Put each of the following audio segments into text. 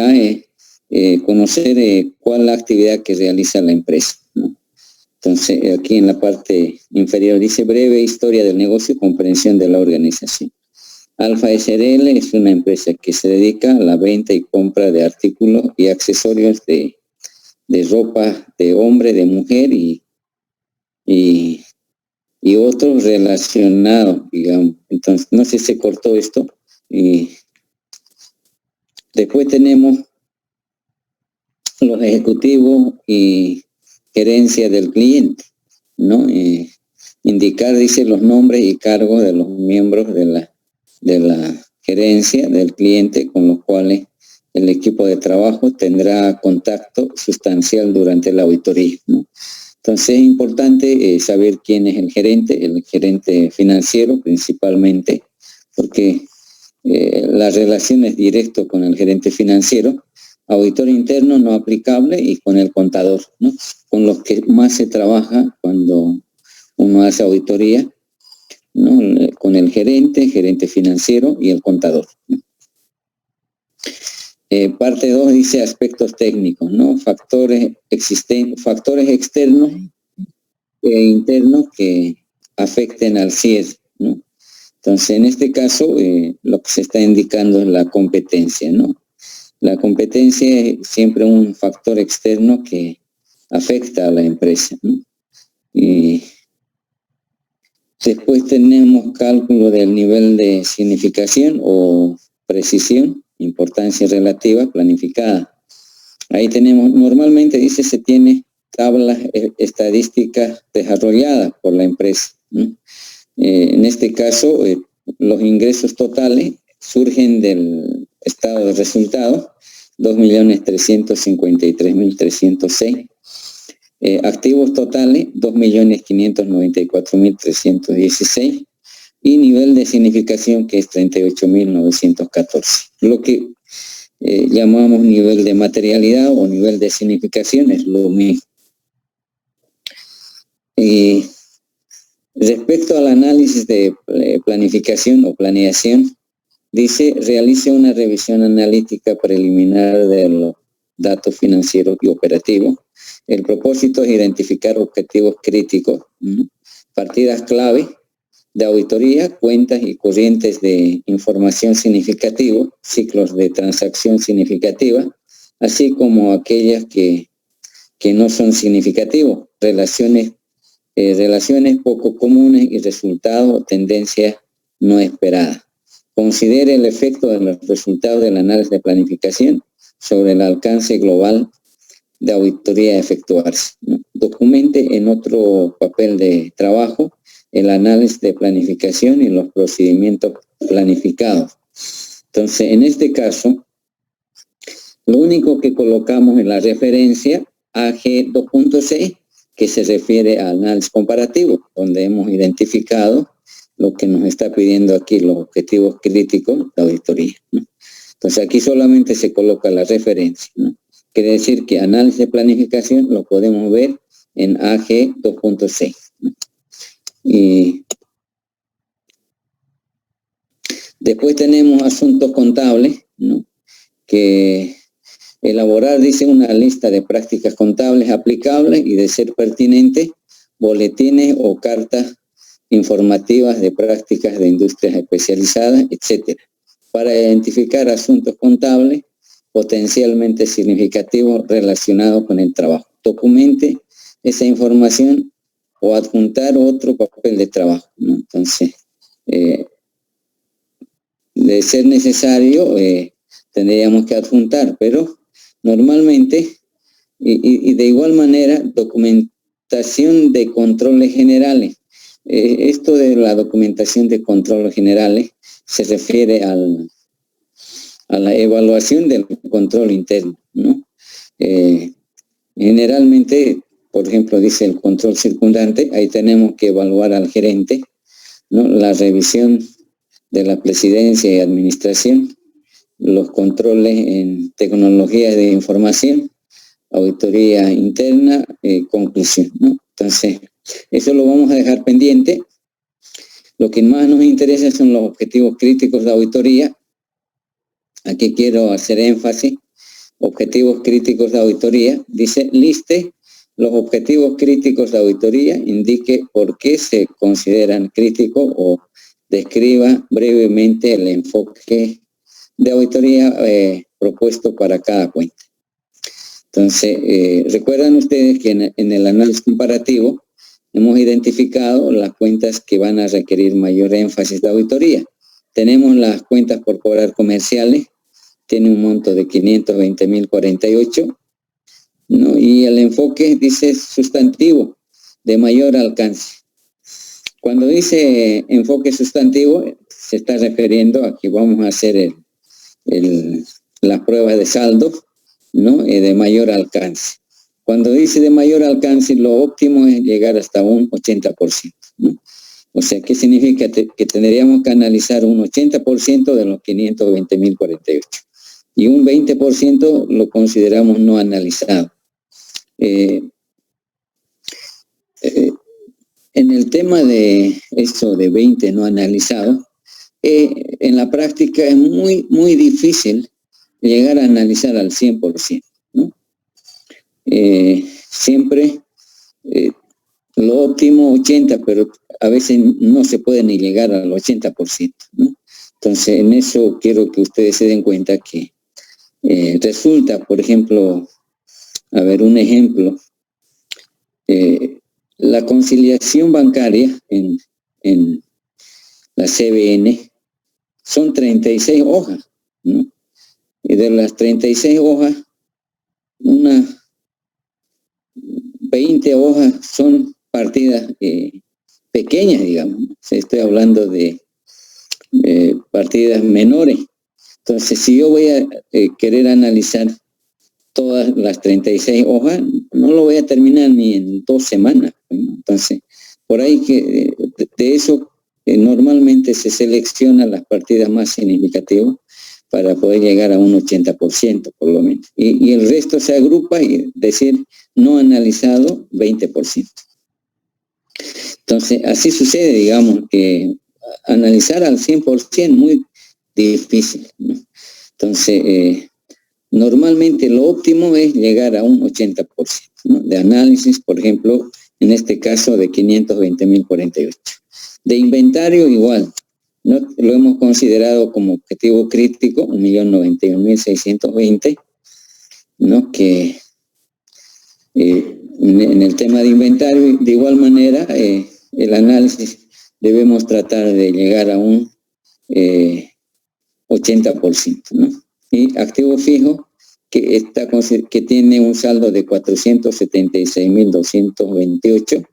a conocer cuál es la actividad que realiza la empresa, ¿no? Entonces, aquí en la parte inferior dice breve historia del negocio, comprensión de la organización. Alfa SRL es una empresa que se dedica a la venta y compra de artículos y accesorios de ropa de hombre, de mujer y otros relacionados, digamos. Entonces, no sé si se cortó esto. Y después tenemos los ejecutivos y gerencia del cliente, ¿no? Indicar, dice, los nombres y cargos de los miembros de la gerencia del cliente con los cuales el equipo de trabajo tendrá contacto sustancial durante la auditoría, ¿no? Entonces es importante saber quién es el gerente financiero principalmente, porque la relación es directa con el gerente financiero, auditor interno no aplicable y con el contador, ¿no? Con los que más se trabaja cuando uno hace auditoría, ¿no? Con el gerente financiero y el contador, ¿no? Parte 2 dice aspectos técnicos, ¿no? Factores externos e internos que afecten al cierre, ¿no? Entonces, en este caso, lo que se está indicando es la competencia, ¿no? La competencia es siempre un factor externo que afecta a la empresa, ¿no? Y después tenemos cálculo del nivel de significación o precisión, importancia relativa, planificada. Ahí tenemos, normalmente dice, se tiene tablas estadísticas desarrolladas por la empresa, ¿no? En este caso, los ingresos totales surgen del estado de resultados, 2.353.306. Activos totales, 2.594.316. Y nivel de significación, que es 38.914. Lo que llamamos nivel de materialidad o nivel de significación es lo mismo. Respecto al análisis de planificación o planeación, dice, realice una revisión analítica preliminar de los datos financieros y operativos. El propósito es identificar objetivos críticos, ¿no? Partidas clave de auditoría, cuentas y corrientes de información significativos, ciclos de transacción significativa, así como aquellas que no son significativos, relaciones poco comunes y resultados o tendencias no esperadas. Considere el efecto de los resultados del análisis de planificación sobre el alcance global de auditoría a efectuarse, ¿no? Documente en otro papel de trabajo el análisis de planificación y los procedimientos planificados. Entonces, en este caso, lo único que colocamos en la referencia AG 2.6, que se refiere al análisis comparativo, donde hemos identificado lo que nos está pidiendo aquí, los objetivos críticos de auditoría, ¿no? Entonces, aquí solamente se coloca la referencia, ¿no? Quiere decir que análisis de planificación lo podemos ver en AG 2.6, ¿no? Y después tenemos asuntos contables, ¿no? Que elaborar, dice, una lista de prácticas contables aplicables y, de ser pertinente, boletines o cartas informativas de prácticas de industrias especializadas, etcétera, para identificar asuntos contables potencialmente significativos relacionados con el trabajo. Documente esa información o adjuntar otro papel de trabajo, ¿no? Entonces, de ser necesario, tendríamos que adjuntar, pero normalmente, y de igual manera, documentación de controles generales. Esto de la documentación de controles generales se refiere a la evaluación del control interno, ¿no? Generalmente, por ejemplo, dice el control circundante, ahí tenemos que evaluar al gerente, ¿no? La revisión de la presidencia y administración, los controles en tecnología de información, auditoría interna, conclusión, ¿no? Entonces, eso lo vamos a dejar pendiente. Lo que más nos interesa son los objetivos críticos de auditoría. Aquí quiero hacer énfasis objetivos críticos de auditoría, dice, liste los objetivos críticos de auditoría, indique por qué se consideran críticos o describa brevemente el enfoque de auditoría propuesto para cada cuenta. Entonces, recuerdan ustedes que en el análisis comparativo hemos identificado las cuentas que van a requerir mayor énfasis de auditoría. Tenemos las cuentas por cobrar comerciales, tiene un monto de 520.048, ¿no? Y el enfoque dice sustantivo, de mayor alcance. Cuando dice enfoque sustantivo, se está refiriendo a que vamos a hacer las pruebas de saldo, ¿no? De mayor alcance. Cuando dice de mayor alcance, lo óptimo es llegar hasta un 80%, ¿no? O sea, ¿qué significa? Que tendríamos que analizar un 80% de los 520.048. Y un 20% lo consideramos no analizado. En el tema de eso de 20 no analizado, en la práctica es muy difícil llegar a analizar al 100%, ¿no? Siempre lo óptimo 80, pero a veces no se puede ni llegar al 80%, ¿no? Entonces, en eso quiero que ustedes se den cuenta que resulta, por ejemplo, a ver, un ejemplo, la conciliación bancaria en la CBN son 36 hojas, ¿no? Y de las 36 hojas, unas 20 hojas son partidas pequeñas, digamos. Estoy hablando de partidas menores. Entonces, si yo voy a querer analizar todas las 36 hojas, no lo voy a terminar ni en 2 semanas. ¿No? Entonces, por ahí que de eso normalmente se seleccionan las partidas más significativas para poder llegar a un 80% por lo menos. Y el resto se agrupa y decir no analizado 20%. Entonces, así sucede, digamos, que analizar al 100% muy difícil, ¿no? Entonces, normalmente lo óptimo es llegar a un 80%, ¿no? De análisis, por ejemplo, en este caso de 520.048. De inventario igual, ¿no? Lo hemos considerado como objetivo crítico, 1.091.620, ¿no? Que en el tema de inventario, de igual manera, el análisis debemos tratar de llegar a un 80%, ¿no? Y activo fijo, que tiene un saldo de 476.228,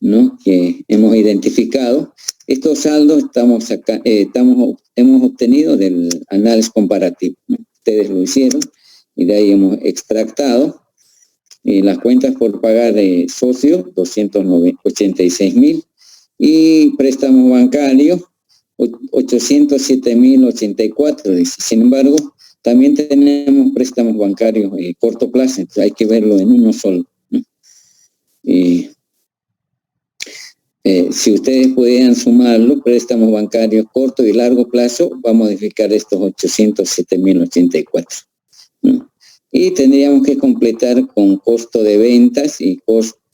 ¿no? Que hemos identificado. Estos saldos hemos obtenido del análisis comparativo, ¿no? Ustedes lo hicieron y de ahí hemos extractado las cuentas por pagar de socios, 286.000, y préstamos bancarios, 807.084, dice. Sin embargo, también tenemos préstamos bancarios corto plazo, entonces hay que verlo en uno solo, ¿no? Si ustedes pudieran sumarlo, préstamos bancarios corto y largo plazo, va a modificar estos 807.084, ¿no? Y tendríamos que completar con costo de ventas y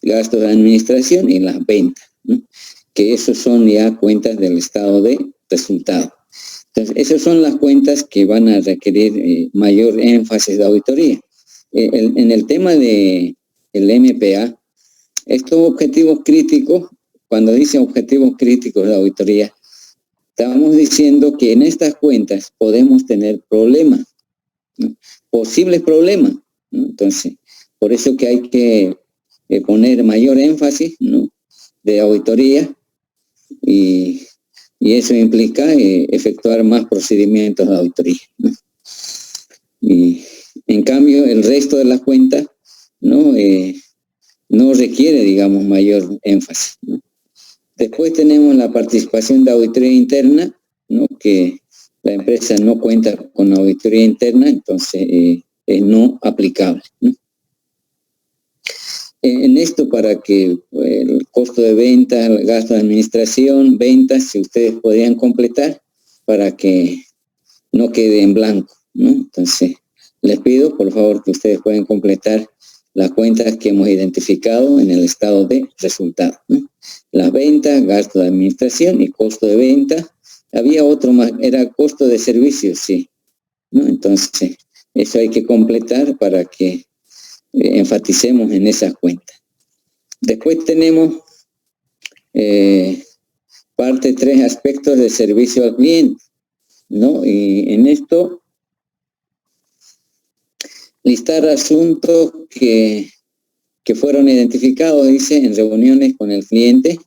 gastos de administración y las ventas, ¿no? Que esos son ya cuentas del estado de resultado. Entonces, esas son las cuentas que van a requerir mayor énfasis de auditoría. En el tema del MPA, estos objetivos críticos, cuando dice objetivos críticos de auditoría, estamos diciendo que en estas cuentas podemos tener problemas, ¿no? Posibles problemas, ¿no? Entonces, por eso que hay que poner mayor énfasis, ¿no? De auditoría, y eso implica efectuar más procedimientos de auditoría, ¿no? Y en cambio el resto de las cuentas no requiere, digamos, mayor énfasis, ¿no? Después tenemos la participación de auditoría interna, ¿no? Que la empresa no cuenta con auditoría interna, entonces es no aplicable, ¿no? En esto, para que el costo de venta, el gasto de administración, ventas, si ustedes podrían completar para que no quede en blanco, ¿no? Entonces, Les pido, por favor, que ustedes puedan completar las cuentas que hemos identificado en el estado de resultados, ¿no? Las ventas, gasto de administración y costo de venta. Había otro más, era costo de servicios, sí, ¿no? Entonces, eso hay que completar para que enfaticemos en esas cuentas. Después tenemos parte 3, aspectos de servicio al cliente, ¿no? Y en esto, listar asuntos que fueron identificados, dice, en reuniones con el cliente,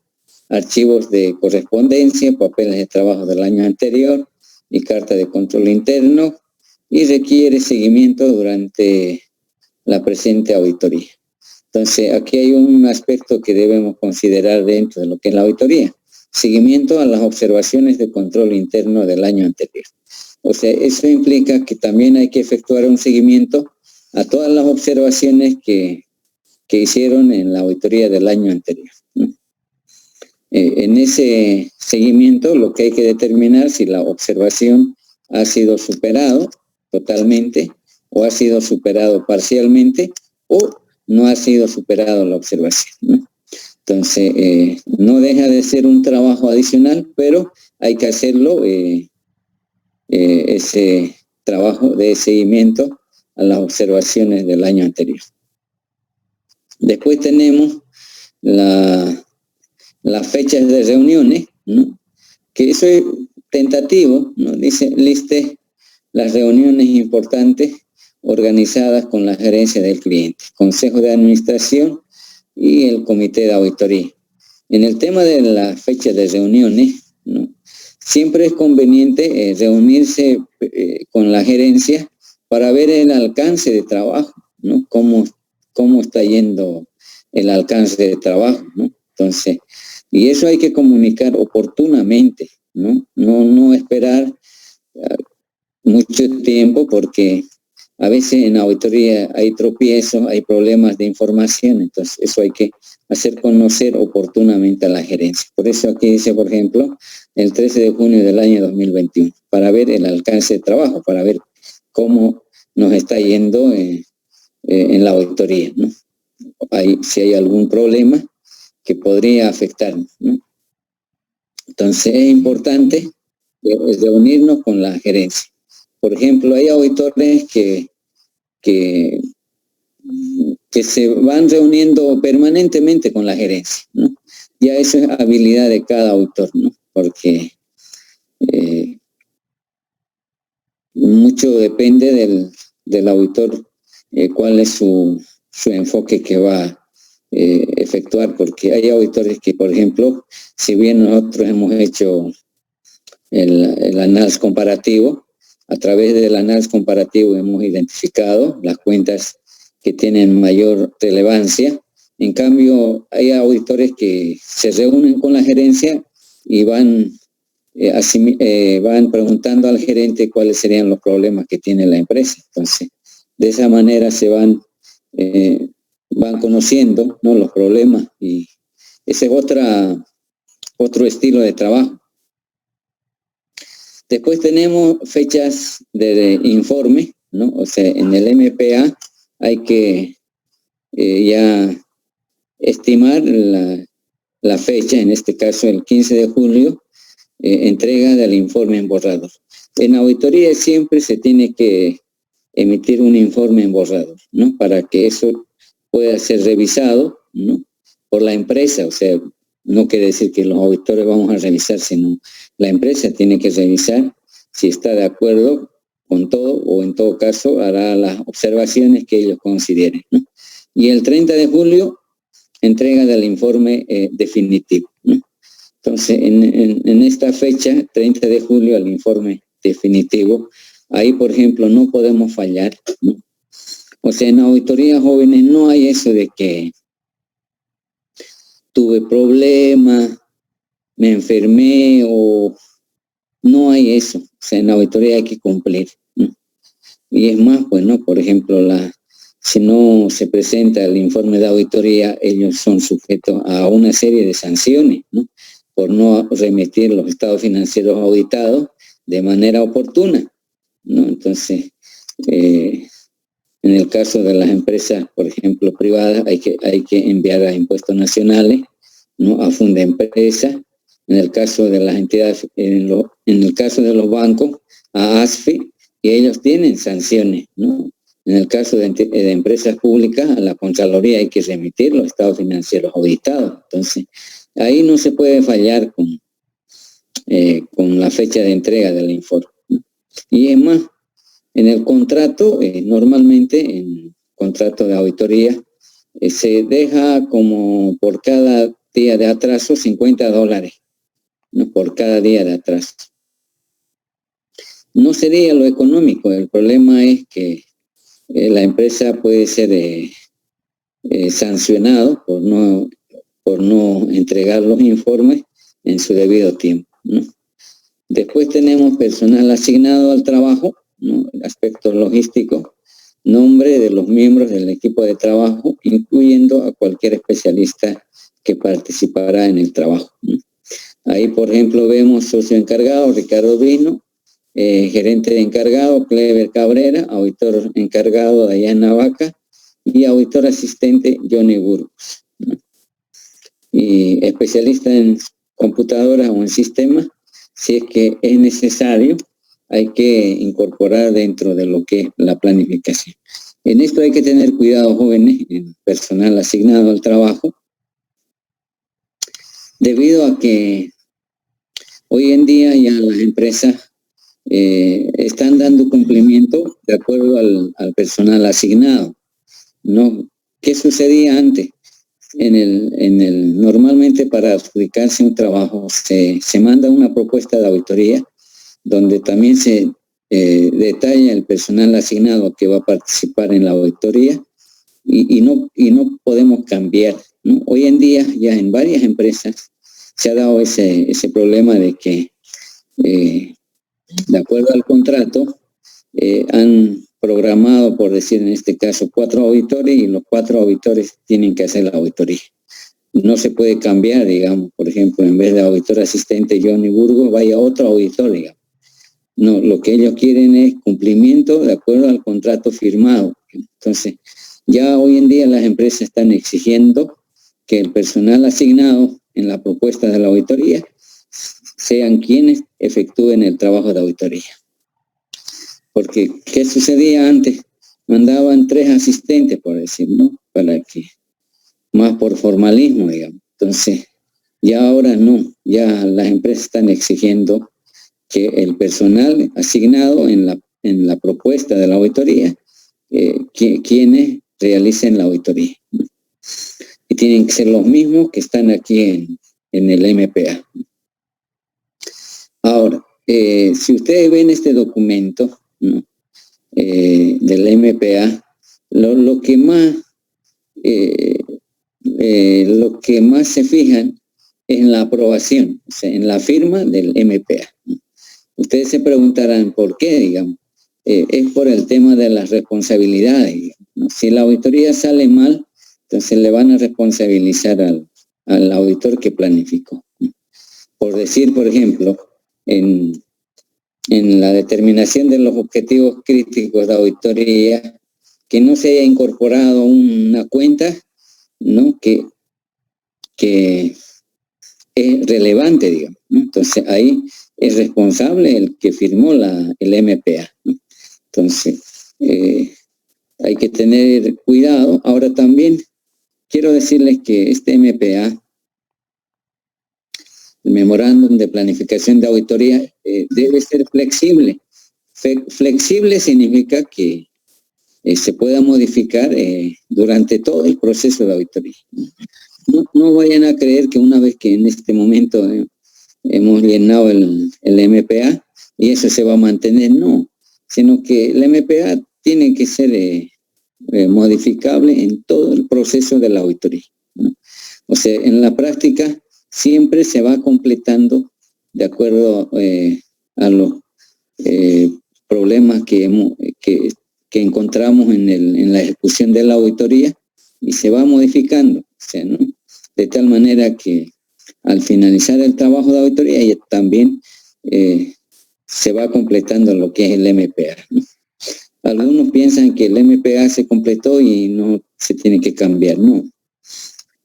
archivos de correspondencia, papeles de trabajo del año anterior y carta de control interno, y requiere seguimiento durante la presente auditoría. Entonces, aquí hay un aspecto que debemos considerar dentro de lo que es la auditoría: seguimiento a las observaciones de control interno del año anterior. O sea, eso implica que también hay que efectuar un seguimiento a todas las observaciones que hicieron en la auditoría del año anterior, ¿no? En ese seguimiento lo que hay que determinar si la observación ha sido superado totalmente o ha sido superado parcialmente o no ha sido superado la observación, ¿no? Entonces, no deja de ser un trabajo adicional, pero hay que hacerlo, ese trabajo de seguimiento a las observaciones del año anterior. Después tenemos las fechas de reuniones, ¿no? Que eso es tentativo, ¿no? Dice, liste las reuniones importantes organizadas con la gerencia del cliente, consejo de administración y el comité de auditoría. En el tema de la fecha de reuniones, ¿no? Siempre es conveniente reunirse con la gerencia para ver el alcance de trabajo, ¿no? Cómo está yendo el alcance de trabajo, ¿no? Entonces, y eso hay que comunicar oportunamente, ¿no? No esperar mucho tiempo, porque a veces en auditoría hay tropiezos, hay problemas de información, entonces eso hay que hacer conocer oportunamente a la gerencia. Por eso aquí dice, por ejemplo, el 13 de junio del año 2021, para ver el alcance de trabajo, para ver cómo nos está yendo en la auditoría, ¿no? Si hay algún problema que podría afectarnos, ¿no? Entonces es importante reunirnos con la gerencia. Por ejemplo, hay auditores que se van reuniendo permanentemente con la gerencia, ¿no? Ya eso es habilidad de cada auditor, ¿no? Porque mucho depende del auditor, cuál es su enfoque que va a efectuar, porque hay auditores que, por ejemplo, si bien nosotros hemos hecho el análisis comparativo, a través del análisis comparativo hemos identificado las cuentas que tienen mayor relevancia. En cambio, hay auditores que se reúnen con la gerencia y van preguntando al gerente cuáles serían los problemas que tiene la empresa. Entonces, de esa manera se van conociendo, ¿no?, los problemas, y ese es otro estilo de trabajo. Después tenemos fechas de informe, ¿no? O sea, en el MPA hay que ya estimar la fecha, en este caso el 15 de julio, entrega del informe en borrador. En auditoría siempre se tiene que emitir un informe en borrador, ¿no? Para que eso pueda ser revisado, ¿no?, por la empresa. O sea, no quiere decir que los auditores vamos a revisar, sino la empresa tiene que revisar si está de acuerdo con todo, o en todo caso hará las observaciones que ellos consideren, ¿no? Y el 30 de julio, entrega del informe definitivo, ¿no? Entonces, en esta fecha, 30 de julio, el informe definitivo, ahí, por ejemplo, no podemos fallar, ¿no? O sea, en auditorías jóvenes no hay eso de que tuve problemas, me enfermé, o no hay eso. O sea, en auditoría hay que cumplir, ¿no? Y es más, pues, ¿no? Por ejemplo, si no se presenta el informe de auditoría, ellos son sujetos a una serie de sanciones, ¿no?, por no remitir los estados financieros auditados de manera oportuna, ¿no? Entonces, En el caso de las empresas, por ejemplo, privadas, hay que enviar a impuestos nacionales, ¿no? A Fundempresa. En el caso de las entidades, en el caso de los bancos, a ASFI, y ellos tienen sanciones, ¿no? En el caso de empresas públicas, a la Contraloría hay que remitir los estados financieros auditados. Entonces, ahí no se puede fallar con la fecha de entrega del informe, ¿no? Y es más, en el contrato, normalmente en contrato de auditoría, se deja como por cada día de atraso $50, ¿no? Por cada día de atraso. No sería lo económico, el problema es que la empresa puede ser sancionado por no entregar los informes en su debido tiempo, ¿no? Después tenemos personal asignado al trabajo, ¿no? El aspecto logístico, nombre de los miembros del equipo de trabajo, incluyendo a cualquier especialista que participará en el trabajo, ¿no? Ahí, por ejemplo, vemos socio encargado, Ricardo Vino, gerente encargado, Clever Cabrera, auditor encargado, Dayana Vaca, y auditor asistente, Johnny Burgos, ¿no? Y especialista en computadoras o en sistemas, si es que es necesario, hay que incorporar dentro de lo que es la planificación. En esto hay que tener cuidado, jóvenes, en personal asignado al trabajo, debido a que hoy en día ya las empresas están dando cumplimiento de acuerdo al personal asignado, ¿no? ¿Qué sucedía antes? Normalmente para adjudicarse un trabajo se manda una propuesta de auditoría donde también se detalla el personal asignado que va a participar en la auditoría y no podemos cambiar, ¿no? Hoy en día ya en varias empresas se ha dado ese problema de que de acuerdo al contrato han programado, por decir en este caso, 4 auditores y los 4 auditores tienen que hacer la auditoría. No se puede cambiar, digamos, por ejemplo, en vez de auditor asistente Johnny Burgos, vaya otro auditor, digamos. No, lo que ellos quieren es cumplimiento de acuerdo al contrato firmado. Entonces, ya hoy en día las empresas están exigiendo que el personal asignado en la propuesta de la auditoría sean quienes efectúen el trabajo de auditoría. Porque, ¿qué sucedía antes? Mandaban 3 asistentes, por decir, ¿no? Para que, más por formalismo, digamos. Entonces, ya ahora no, ya las empresas están exigiendo que el personal asignado en la propuesta de la auditoría, quienes realicen la auditoría, ¿no? Y tienen que ser los mismos que están aquí en el MPA. Ahora, si ustedes ven este documento, ¿no? Del MPA, lo que más se fijan es en la aprobación, o sea, en la firma del MPA, ¿no? Ustedes se preguntarán por qué, digamos. Es por el tema de las responsabilidades, digamos, ¿no? Si la auditoría sale mal, entonces le van a responsabilizar al auditor que planificó, ¿no? Por decir, por ejemplo, en la determinación de los objetivos críticos de auditoría, que no se haya incorporado una cuenta, ¿no? que es relevante, digamos, ¿no? Entonces ahí es responsable el que firmó el MPA, ¿no? Entonces hay que tener cuidado. Ahora también quiero decirles que este MPA, el memorándum de planificación de auditoría, debe ser flexible. Flexible significa que se pueda modificar durante todo el proceso de auditoría. No vayan a creer que una vez que en este momento hemos llenado el MPA y eso se va a mantener, no, sino que el MPA tiene que ser modificable en todo el proceso de la auditoría, ¿no? O sea, en la práctica siempre se va completando de acuerdo a los problemas que encontramos en la ejecución de la auditoría y se va modificando, o sea, ¿no? De tal manera que al finalizar el trabajo de auditoría también se va completando lo que es el MPA, ¿no? Algunos piensan que el MPA se completó y no se tiene que cambiar, no.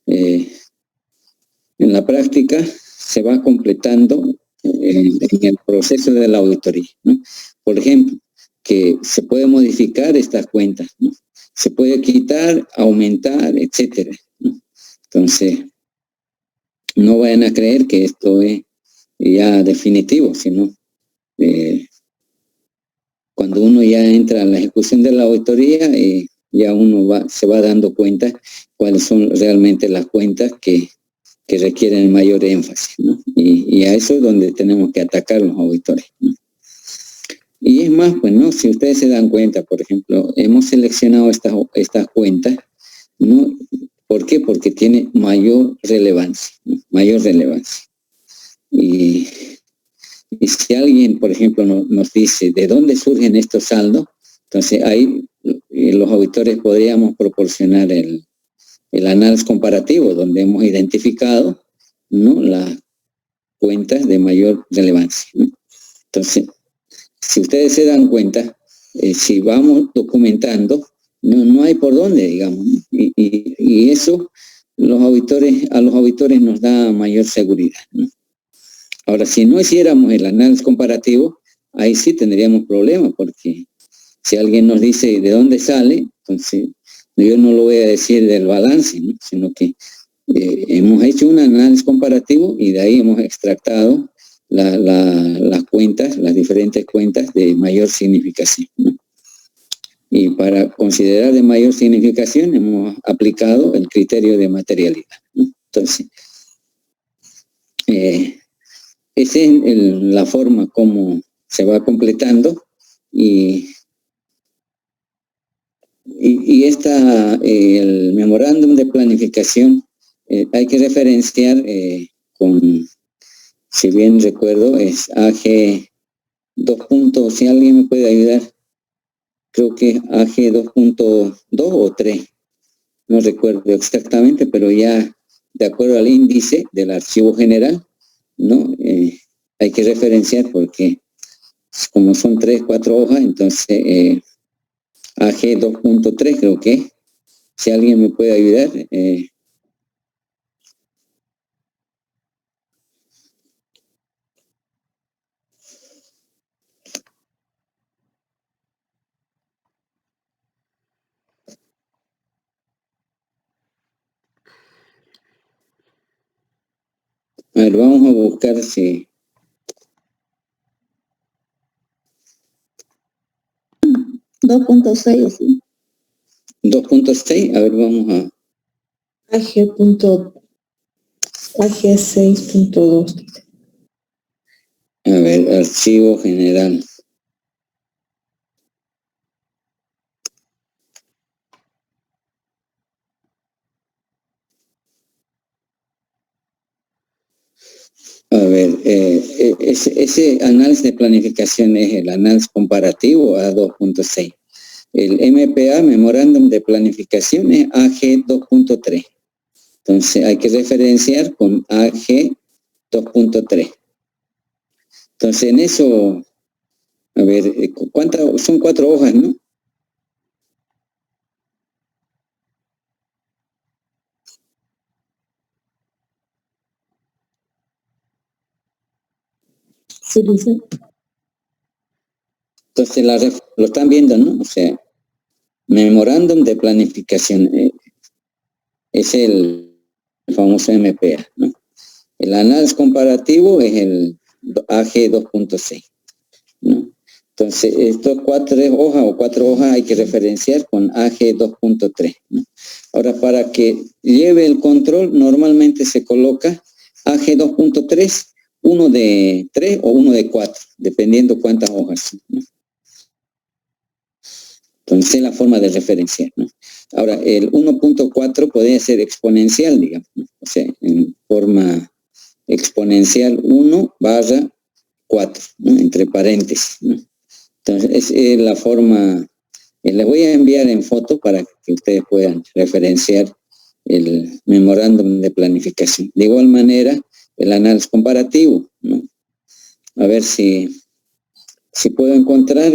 En la práctica se va completando en el proceso de la auditoría, ¿no? Por ejemplo, que se puede modificar estas cuentas, ¿no? Se puede quitar, aumentar, etcétera, ¿no? Entonces, no vayan a creer que esto es ya definitivo, sino cuando uno ya entra a la ejecución de la auditoría, ya uno se va dando cuenta cuáles son realmente las cuentas que requieren mayor énfasis, ¿no? Y a eso es donde tenemos que atacar los auditores, ¿no? Y es más, pues, ¿no? Si ustedes se dan cuenta, por ejemplo, hemos seleccionado estas cuentas, ¿no? ¿Por qué? Porque tiene mayor relevancia, ¿no? Mayor relevancia. Y si alguien, por ejemplo, nos dice de dónde surgen estos saldos, entonces ahí los auditores podríamos proporcionar el análisis comparativo, donde hemos identificado, ¿no?, las cuentas de mayor relevancia, ¿no? Entonces, si ustedes se dan cuenta, si vamos documentando, no hay por dónde, digamos, ¿no? Y eso a los auditores nos da mayor seguridad, ¿no? Ahora, si no hiciéramos el análisis comparativo, ahí sí tendríamos problemas, porque si alguien nos dice de dónde sale, entonces yo no lo voy a decir del balance, ¿no?, sino que hemos hecho un análisis comparativo y de ahí hemos extractado las cuentas, las diferentes cuentas de mayor significación, ¿no? Y para considerar de mayor significación hemos aplicado el criterio de materialidad, ¿no? Entonces, esa es la forma como se va completando y el memorándum de planificación hay que referenciar con, si bien recuerdo, es AG 2. Si alguien me puede ayudar, creo que es AG 2.2 o 3, no recuerdo exactamente, pero ya de acuerdo al índice del archivo general, ¿no? Hay que referenciar porque como son 3, 4 hojas, entonces AG 2.3 creo que, si alguien me puede ayudar. A ver, vamos a buscar si... 2.6, ¿sí? 2.6, a ver, vamos a... AG 6.2. A ver, archivo general. A ver, ese análisis de planificación es el análisis comparativo a 2.6. El MPA, Memorándum de Planificación, es AG 2.3. Entonces hay que referenciar con AG 2.3. Entonces en eso, a ver, ¿cuántas? Son 4 hojas, ¿no? Sí, dice. Entonces lo están viendo, ¿no? O sea, Memorándum de Planificación es el famoso MPA, ¿no? El análisis comparativo es el AG 2.6, ¿no? Entonces, estos 4 hojas hay que referenciar con AG 2.3, ¿no? Ahora, para que lleve el control, normalmente se coloca AG 2.3, uno de 3 o uno de 4, dependiendo cuántas hojas son, ¿no? Entonces, es la forma de referenciar, ¿no? Ahora, el 1.4 podría ser exponencial, digamos, ¿no? O sea, en forma exponencial 1/4, ¿no?, entre paréntesis, ¿no? Entonces, es la forma, les voy a enviar en foto para que ustedes puedan referenciar el memorándum de planificación. De igual manera, el análisis comparativo, ¿no? A ver si puedo encontrar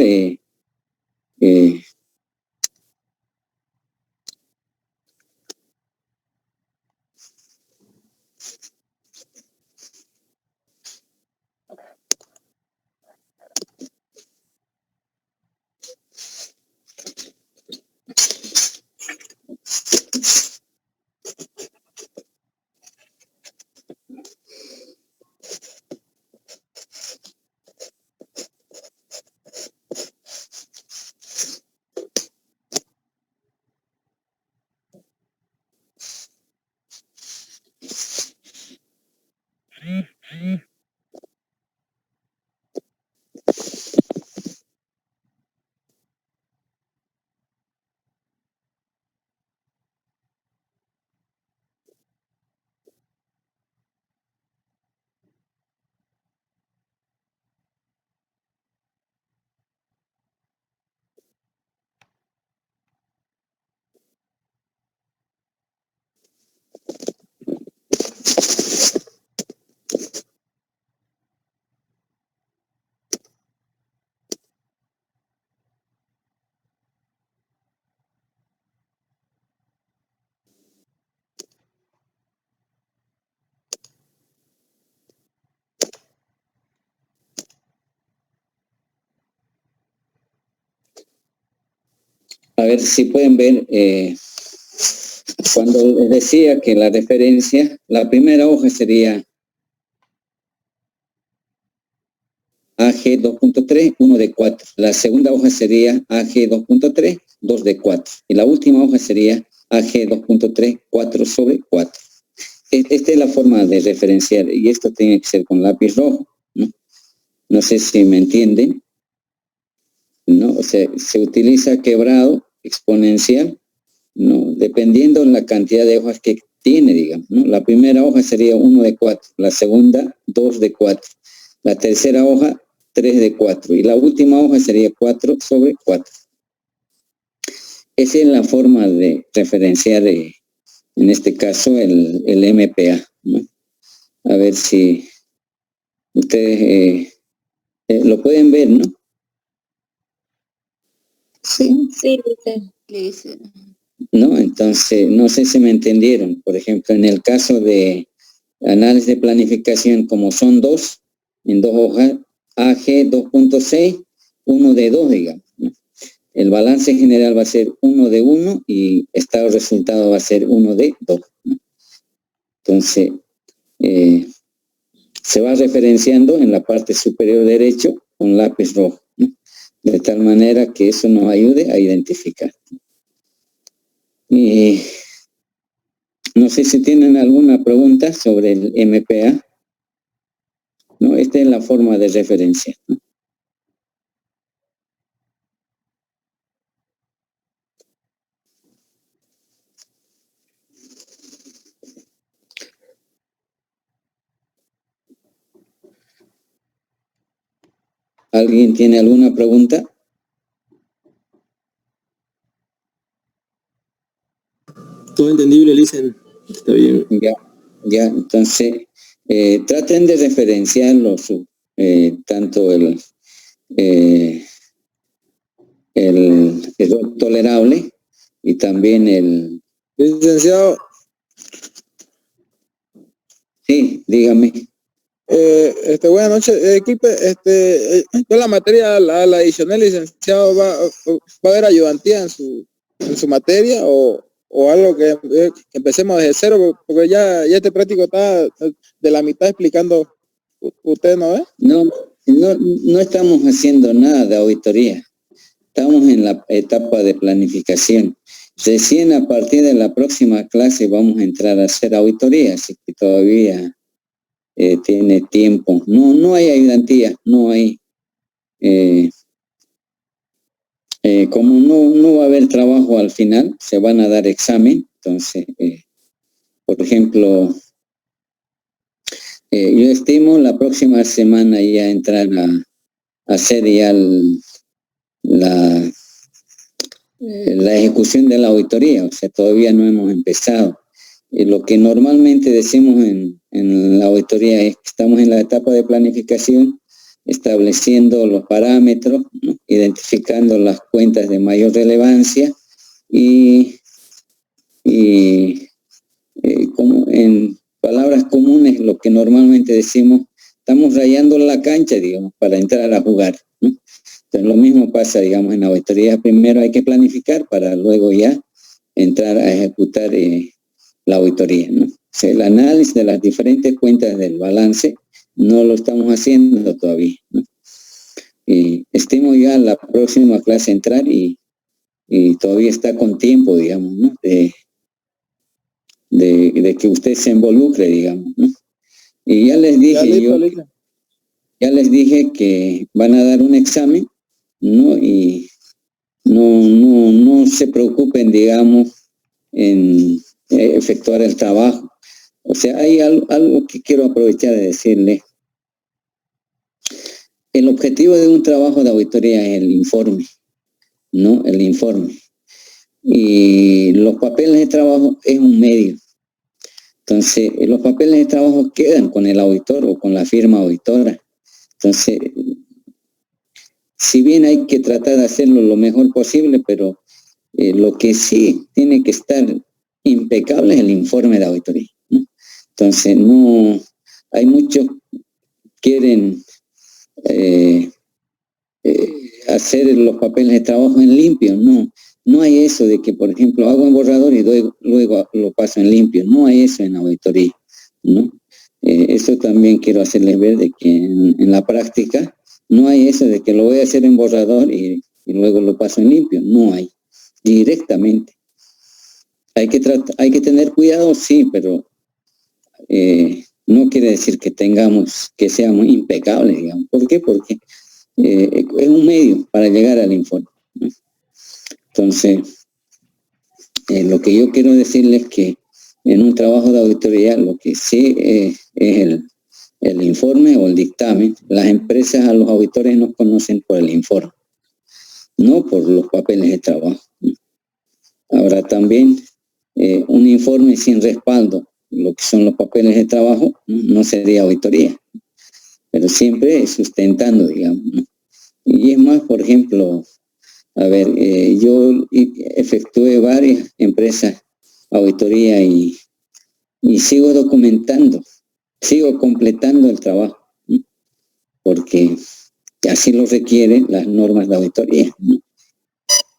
A ver si pueden ver, cuando les decía que la referencia, la primera hoja sería AG 2.3, 1 de 4. La segunda hoja sería AG 2.3, 2 de 4. Y la última hoja sería AG 2.3, 4 sobre 4. Esta es la forma de referenciar, y esto tiene que ser con lápiz rojo, ¿no? No sé si me entienden, ¿no? O sea, se utiliza quebrado, exponencial, ¿no? Dependiendo de la cantidad de hojas que tiene, digamos, ¿no? La primera hoja sería 1 de 4, la segunda 2 de 4, la tercera hoja 3 de 4 y la última hoja sería 4 sobre 4. Esa es la forma de referenciar, en este caso, el MPA, ¿no? A ver si ustedes lo pueden ver, ¿no? Sí. Sí, dice. ¿No? Entonces, no sé si me entendieron. Por ejemplo, en el caso de análisis de planificación, como son dos, en dos hojas, AG 2.6, 1 de 2, digamos, ¿no? El balance general va a ser 1 de 1 y estado resultado va a ser 1 de 2, ¿no? Entonces, se va referenciando en la parte superior derecho con lápiz rojo, ¿no? De tal manera que eso nos ayude a identificar. Y no sé si tienen alguna pregunta sobre el MPA, ¿no? Esta es la forma de referencia, ¿no? ¿Alguien tiene alguna pregunta? Todo entendible, Licen. Está bien. Ya, entonces, traten de referenciarlo, tanto el error tolerable y también el... Licenciado, Sí, dígame. buenas noches, equipo. Toda la materia, la adicional, licenciado, va a haber ayudantía en su materia o algo que empecemos desde cero, porque ya este práctico está de la mitad explicando usted, ¿no ve? No estamos haciendo nada de auditoría. Estamos en la etapa de planificación. Recién a partir de la próxima clase vamos a entrar a hacer auditoría, así que todavía tiene tiempo. No hay ayudantía, no hay... como no va a haber trabajo al final, se van a dar examen. Entonces, por ejemplo, yo estimo la próxima semana ya entrar a hacer ya la ejecución de la auditoría. O sea, todavía no hemos empezado. Lo que normalmente decimos en la auditoría es que estamos en la etapa de planificación, estableciendo los parámetros, ¿no? Identificando las cuentas de mayor relevancia y como en palabras comunes, lo que normalmente decimos, estamos rayando la cancha, digamos, para entrar a jugar, ¿no? Entonces, lo mismo pasa, digamos, en auditoría. Primero hay que planificar para luego ya entrar a ejecutar la auditoría, ¿no? O sea, el análisis de las diferentes cuentas del balance no lo estamos haciendo todavía, ¿no? Estimo ya la próxima clase entrar y todavía está con tiempo, digamos, ¿no? De que usted se involucre, digamos, ¿no? Y ya les dije, ya les dije que van a dar un examen, ¿no? Y no se preocupen, digamos, en efectuar el trabajo. O sea, hay algo que quiero aprovechar de decirle. El objetivo de un trabajo de auditoría es el informe, ¿no? El informe. Y los papeles de trabajo es un medio. Entonces, los papeles de trabajo quedan con el auditor o con la firma auditora. Entonces, si bien hay que tratar de hacerlo lo mejor posible, pero lo que sí tiene que estar impecable es el informe de auditoría, ¿no? Entonces, no, hay muchos quieren hacer los papeles de trabajo en limpio. No hay eso de que, por ejemplo, hago en borrador y luego lo paso en limpio. No hay eso en auditoría, ¿no? Eso también quiero hacerles ver de que en la práctica no hay eso de que lo voy a hacer en borrador y luego lo paso en limpio. No hay. Directamente. Hay que tener cuidado, sí, pero no quiere decir que seamos impecables, digamos. ¿Por qué? Porque es un medio para llegar al informe, ¿no? Entonces, lo que yo quiero decirles es que en un trabajo de auditoría lo que sí es el informe o el dictamen. Las empresas a los auditores nos conocen por el informe, no por los papeles de trabajo, ¿no? Ahora también un informe sin respaldo, lo que son los papeles de trabajo, no sería auditoría, pero siempre sustentando, digamos, ¿no? Y es más, por ejemplo, a ver, yo efectué varias empresas auditoría y sigo documentando, sigo completando el trabajo, ¿no? Porque así lo requieren las normas de auditoría, ¿no?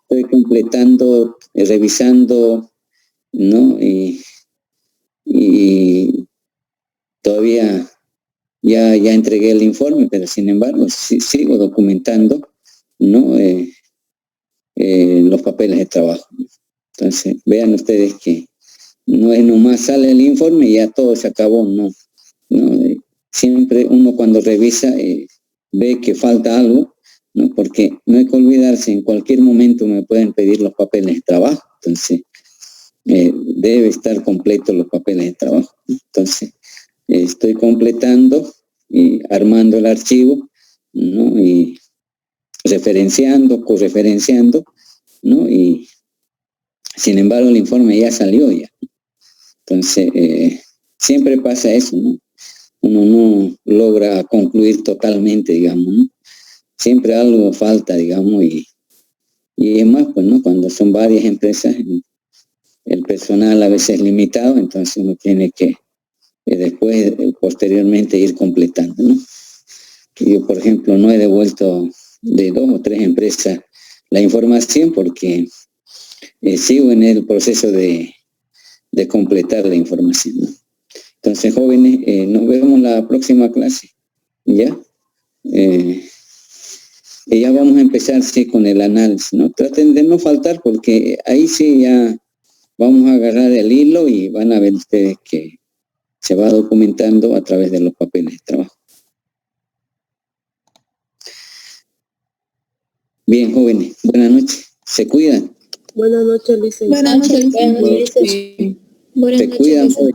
Estoy completando, revisando, ¿no? Y todavía ya entregué el informe, pero sin embargo sigo documentando, ¿no? Los papeles de trabajo. Entonces, vean ustedes que no es nomás sale el informe y ya todo se acabó, no. Siempre uno cuando revisa ve que falta algo, ¿no? Porque no hay que olvidarse, en cualquier momento me pueden pedir los papeles de trabajo. Entonces, debe estar completo los papeles de trabajo. Entonces, estoy completando y armando el archivo, ¿no? Y referenciando, correferenciando, ¿no? Y sin embargo el informe ya salió ya. Entonces, siempre pasa eso, ¿no? Uno no logra concluir totalmente, digamos, ¿no? Siempre algo falta, digamos, y es más, pues, ¿no? Cuando son varias empresas, el personal a veces es limitado, entonces uno tiene que después, posteriormente, ir completando, ¿no? Yo, por ejemplo, no he devuelto de 2 o 3 empresas la información porque sigo en el proceso de completar la información, ¿no? Entonces, jóvenes, nos vemos la próxima clase, ¿ya? Y ya vamos a empezar, sí, con el análisis, ¿no? Traten de no faltar porque ahí sí ya vamos a agarrar el hilo y van a ver ustedes que se va documentando a través de los papeles de trabajo. Bien, jóvenes, buenas noches. Se cuidan. Buenas noches, licenciado. Buenas noches, licenciado. Se cuidan, jóvenes.